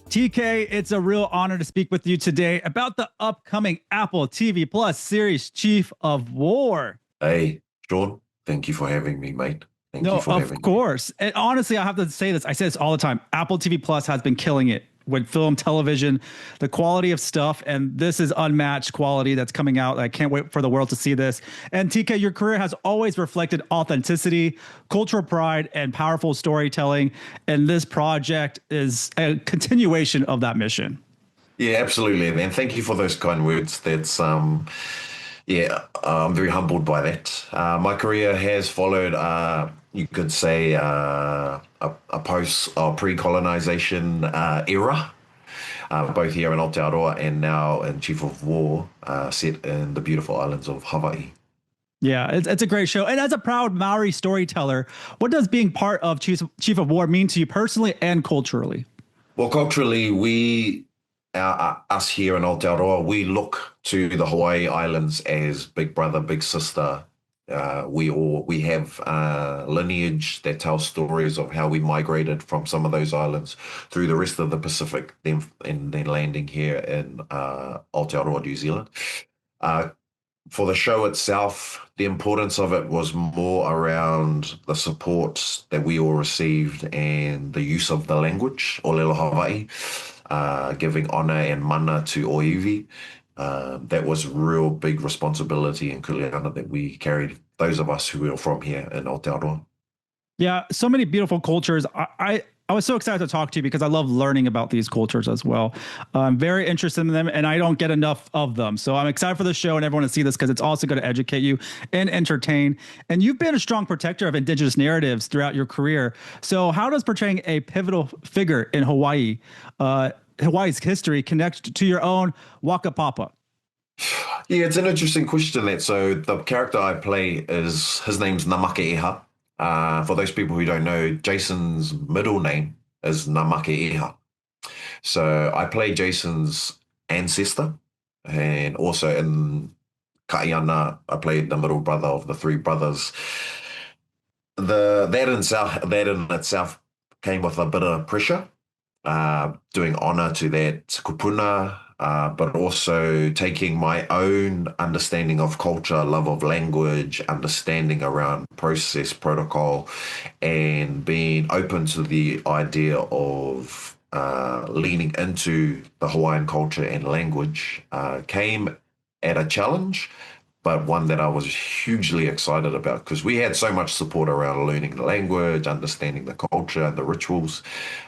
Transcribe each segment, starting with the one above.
TK, it's a real honor to speak with you today about the upcoming Apple TV Plus series Chief of War. Hey, Sean, thank you for having me, mate. Thank you No, for of having me. course. And honestly, I have to say this. I say this all the time. Apple TV Plus has been killing it with film, television, the quality of stuff. And this is unmatched quality that's coming out. I can't wait for the world to see this. And TK, your career has always reflected authenticity, cultural pride, and powerful storytelling. And this project is a continuation of that mission. Yeah, absolutely. And thank you for those kind words. I'm very humbled by that. My career has followed, you could say, a post or pre-colonization era, both here in Aotearoa and now in Chief of War, set in the beautiful islands of Hawaii. Yeah, it's a great show. And as a proud Maori storyteller, what does being part of Chief of War mean to you personally and culturally? Well, culturally, us here in Aotearoa, we look to the Hawaii Islands as big brother, big sister. We have lineage that tells stories of how we migrated from some of those islands through the rest of the Pacific, then landing here in Aotearoa, New Zealand. For the show itself, the importance of it was more around the support that we all received and the use of the language, Olelo Hawaii, giving honor and mana to Oiwi. That was real big responsibility and kuleana that we carried, those of us who were from here in Aotearoa. Yeah, so many beautiful cultures. I was so excited to talk to you because I love learning about these cultures as well. I'm very interested in them and I don't get enough of them. So I'm excited for the show and everyone to see this because it's also going to educate you and entertain. And you've been a strong protector of indigenous narratives throughout your career. So how does portraying a pivotal figure in Hawaii's history connect to your own Waka Papa? Yeah, it's an interesting question that. So the character I play his name's Namakeha. For those people who don't know, Jason's middle name is Namakeha. So I play Jason's ancestor, and also in Kaiana, I played the middle brother of the three brothers. That in itself came with a bit of pressure, doing honor to that kupuna, but also taking my own understanding of culture, love of language, understanding around process, protocol, and being open to the idea of leaning into the Hawaiian culture and language came at a challenge, but one that I was hugely excited about because we had so much support around learning the language, understanding the culture and the rituals.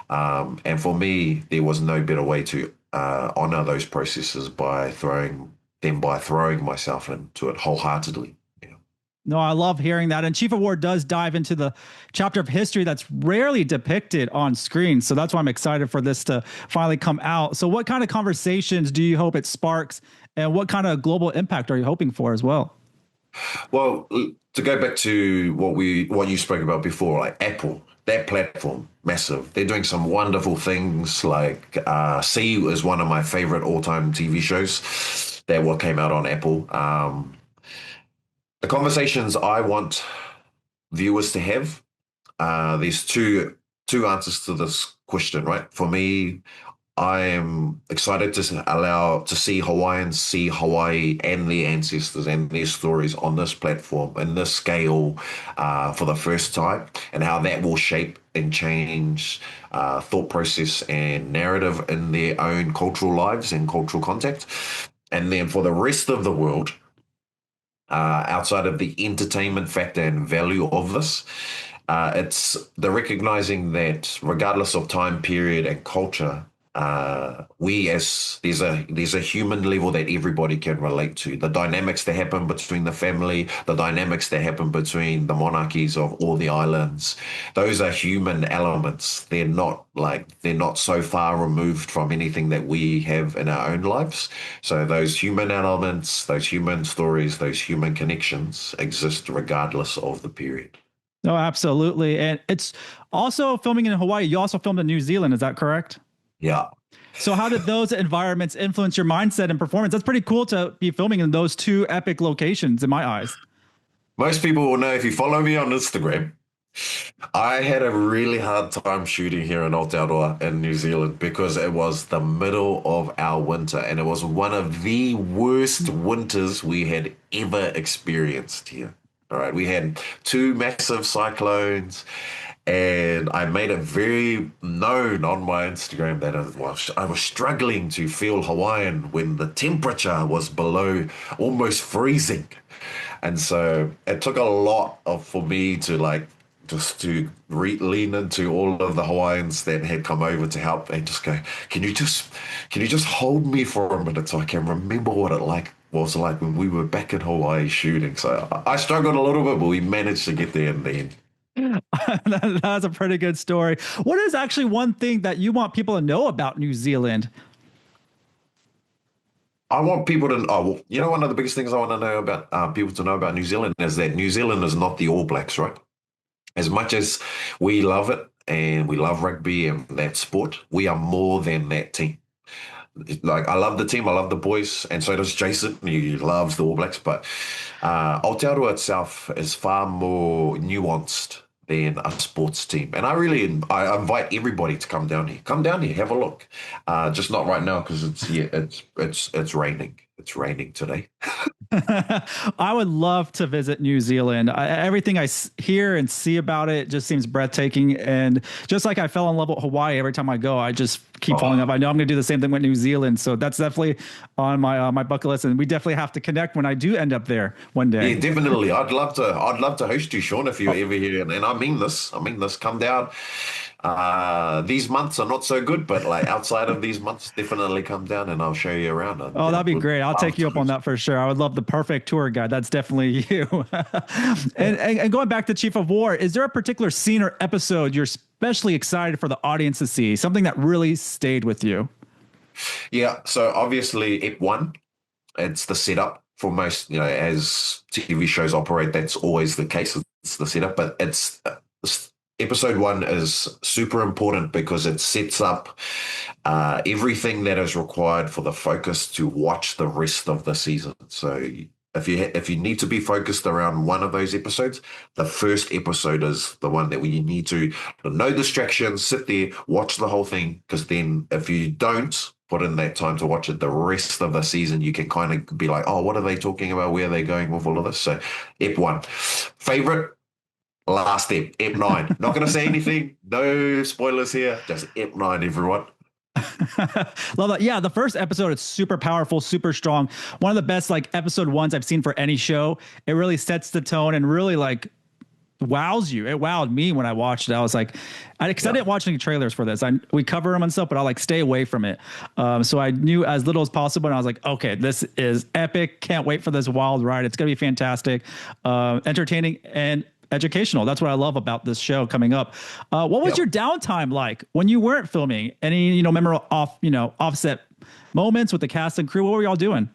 And for me, there was no better way to honor those processes by throwing myself into it wholeheartedly. No, I love hearing that. And Chief of War does dive into the chapter of history that's rarely depicted on screen. So that's why I'm excited for this to finally come out. So what kind of conversations do you hope it sparks? And what kind of global impact are you hoping for as well? Well, to go back to what you spoke about before, like Apple, that platform, massive. They're doing some wonderful things. Like C is one of my favorite all-time TV shows that what came out on Apple. The conversations I want viewers to have, there's two answers to this question, right? For me, I am excited to see Hawaiians see Hawaii and their ancestors and their stories on this platform in this scale for the first time, and how that will shape and change thought process and narrative in their own cultural lives and cultural context. And then for the rest of the world, outside of the entertainment factor and value of this, it's the recognizing that regardless of time period and culture, there's a human level that everybody can relate to. The dynamics that happen between the family, the dynamics that happen between the monarchies of all the islands, those are human elements. They're not so far removed from anything that we have in our own lives. So those human elements, those human stories, those human connections exist regardless of the period. No, absolutely. And it's also filming in Hawaii. You also filmed in New Zealand. Is that correct? Yeah. So how did those environments influence your mindset and performance? That's pretty cool to be filming in those two epic locations in my eyes. Most people will know if you follow me on Instagram, I had a really hard time shooting here in Aotearoa in New Zealand because it was the middle of our winter and it was one of the worst winters we had ever experienced here. All right, we had two massive cyclones, and I made it very known on my Instagram that I was struggling to feel Hawaiian when the temperature was below almost freezing. And so it took a lot of for me to like just to lean into all of the Hawaiians that had come over to help and just go, can you just hold me for a minute so I can remember what it was like when we were back in Hawaii shooting. So I struggled a little bit, but we managed to get there in the end. That's a pretty good story. What is actually one thing that you want people to know about New Zealand? I want people to, oh, well, you know, one of the biggest things I want to know about people to know about New Zealand is that New Zealand is not the All Blacks, right? As much as we love it and we love rugby and that sport, we are more than that team. Like I love the team, I love the boys, and so does Jason. He loves the All Blacks, but Aotearoa itself is far more nuanced than a sports team. And I invite everybody to come down here. Come down here, have a look. Just not right now because it's raining. It's raining today. I would love to visit New Zealand. Everything I hear and see about it just seems breathtaking. And just like I fell in love with Hawaii every time I go, I just keep falling up. I know I'm going to do the same thing with New Zealand. So that's definitely on my bucket list. And we definitely have to connect when I do end up there one day. Yeah, definitely. I'd love to host you, Sean, if you're ever here. And I mean this. Come down. These months are not so good, but like outside of these months, definitely come down and I'll show you around. Oh, that'd be great. I'll take you up on that for sure. I would love the perfect tour guide. That's definitely you. and going back to Chief of War, is there a particular scene or episode you're especially excited for the audience to see? Something that really stayed with you? Yeah, so obviously Ep 1, it's the setup for most, as TV shows operate, that's always the case. It's the setup, but episode 1 is super important because it sets up everything that is required for the focus to watch the rest of the season. So if you need to be focused around one of those episodes, the first episode is the one that you need to no distractions, sit there, watch the whole thing, because then if you don't put in that time to watch it, the rest of the season, you can kind of be like, oh, what are they talking about? Where are they going with all of this? So Ep 1. Favorite? Last Ep 9. Not going to say anything. No spoilers here. Just Ep 9, everyone. Love that. Yeah, the first episode is super powerful, super strong. One of the best like episode 1s I've seen for any show. It really sets the tone and really like wows you. It wowed me when I watched it. I was like, because I didn't watch any trailers for this. We cover them and stuff, but I like stay away from it. So I knew as little as possible, and I was like, okay, this is epic. Can't wait for this wild ride. It's gonna be fantastic, entertaining and educational. That's what I love about this show coming up. What was your downtime like when you weren't filming? Any memorable offset moments with the cast and crew? What were y'all doing?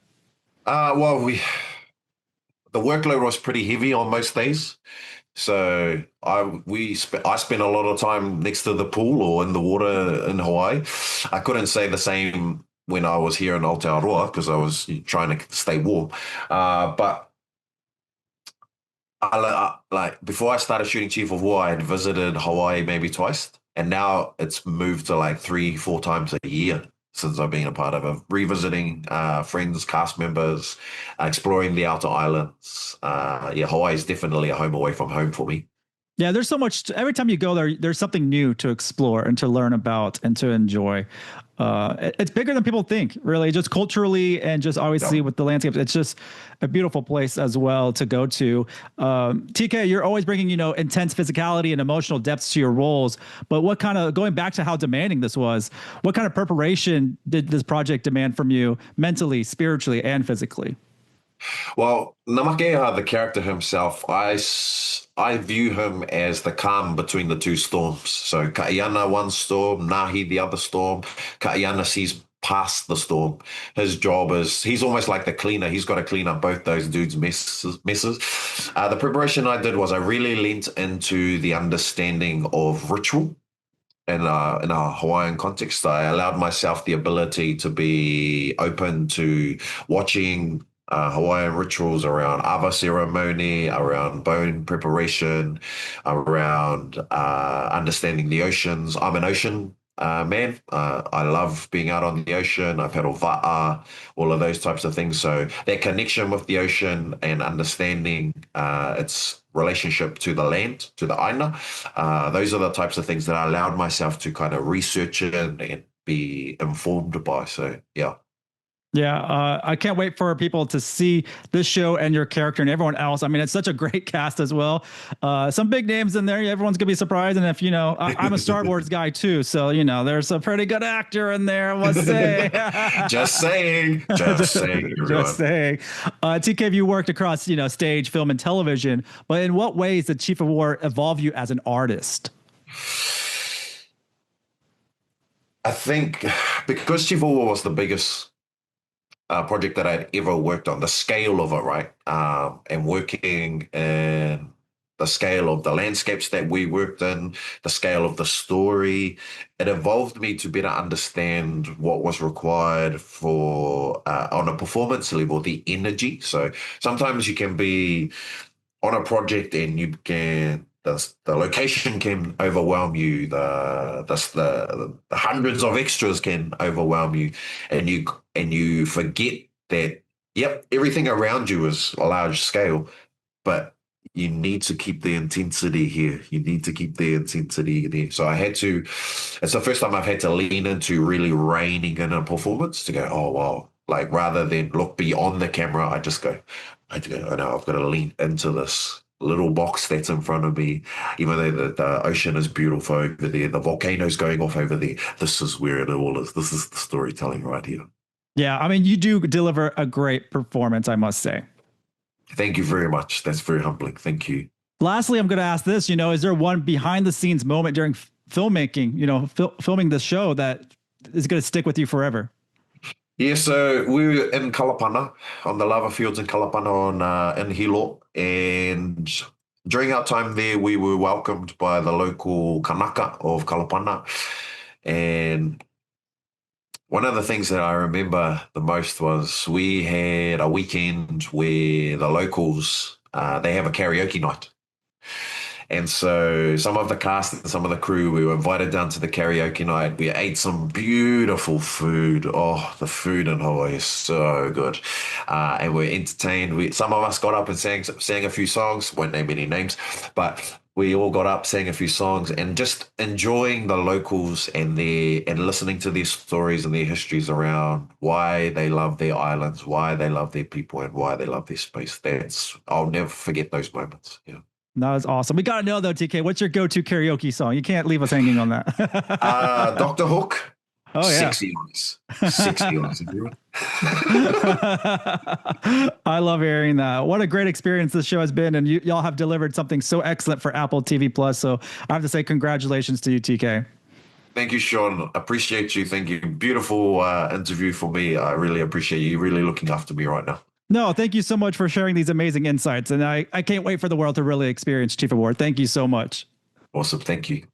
Well, the workload was pretty heavy on most days. So I spent a lot of time next to the pool or in the water in Hawaii. I couldn't say the same when I was here in Aotearoa because I was trying to stay warm. But like before I started shooting Chief of War, I had visited Hawaii maybe twice, and now it's moved to like 3-4 times a year since I've been a part of it. Revisiting friends, cast members, exploring the outer islands. Hawaii is definitely a home away from home for me. Yeah, there's so much. Every time you go there, there's something new to explore and to learn about and to enjoy. It's bigger than people think, really, just culturally and just obviously with the landscapes. It's just a beautiful place as well to go to. TK, you're always bringing, intense physicality and emotional depths to your roles. But going back to how demanding this was, what kind of preparation did this project demand from you mentally, spiritually, and physically? Well, Namakeha, the character himself, I view him as the calm between the two storms. So Kaiana one storm, Nahi the other storm. Kaiana sees past the storm. His job is, he's almost like the cleaner. He's got to clean up both those dudes' messes. The preparation I did was I really leant into the understanding of ritual. In a Hawaiian context, I allowed myself the ability to be open to watching Hawaiian rituals around awa ceremony, around bone preparation, around understanding the oceans. I'm an ocean man. I love being out on the ocean. I've had va'a, all of those types of things. So that connection with the ocean and understanding its relationship to the land, to the aina, those are the types of things that I allowed myself to kind of research it and be informed by. So yeah. Yeah, I can't wait for people to see this show and your character and everyone else. I mean, it's such a great cast as well. Some big names in there. Everyone's gonna be surprised. And if you know, I'm a Star Wars guy too, so you know, there's a pretty good actor in there. I must say. Just saying. Just saying. Everyone. Just saying. TK, you worked across stage, film, and television. But in what ways did Chief of War evolve you as an artist? I think because Chief of War was the biggest project that I'd ever worked on, the scale of it, right? And working in the scale of the landscapes that we worked in, the scale of the story, it evolved me to better understand what was required for, on a performance level, the energy. So sometimes you can be on a project and you can, the location can overwhelm you, the hundreds of extras can overwhelm you, and you forget that yep, everything around you is a large scale, but you need to keep the intensity here. You need to keep the intensity there. So I had to, it's the first time I've had to lean into really reining in a performance to go, oh wow. Like rather than look beyond the camera, I know I've got to lean into this little box that's in front of me, even though the ocean is beautiful over there, the volcano's going off over there. This is where it all is. This is the storytelling right here. Yeah, I mean, you do deliver a great performance, I must say. Thank you very much. That's very humbling. Thank you. Lastly, I'm going to ask this, is there one behind the scenes moment during filmmaking, filming this show that is going to stick with you forever? Yeah, so we were in Kalapana, on the lava fields in Kalapana in Hilo. And during our time there, we were welcomed by the local kanaka of Kalapana. And one of the things that I remember the most was we had a weekend where the locals, they have a karaoke night. And so some of the cast and some of the crew, we were invited down to the karaoke night. We ate some beautiful food. Oh, the food in Hawaii is so good. And we're entertained. Some of us got up and sang a few songs. Won't name any names, but we all got up, sang a few songs, and just enjoying the locals and listening to their stories and their histories around why they love their islands, why they love their people, and why they love their space. I'll never forget those moments. Yeah. That was awesome. We got to know though, TK, what's your go-to karaoke song? You can't leave us hanging on that. Dr. Hook. Oh yeah. Sexy ones. Sexy ones. I love hearing that. What a great experience this show has been. And y'all have delivered something so excellent for Apple TV Plus. So I have to say congratulations to you, TK. Thank you, Sean. Appreciate you. Thank you. Beautiful interview for me. I really appreciate you really looking after me right now. No, thank you so much for sharing these amazing insights. And I can't wait for the world to really experience Chief of War. Thank you so much. Awesome. Thank you.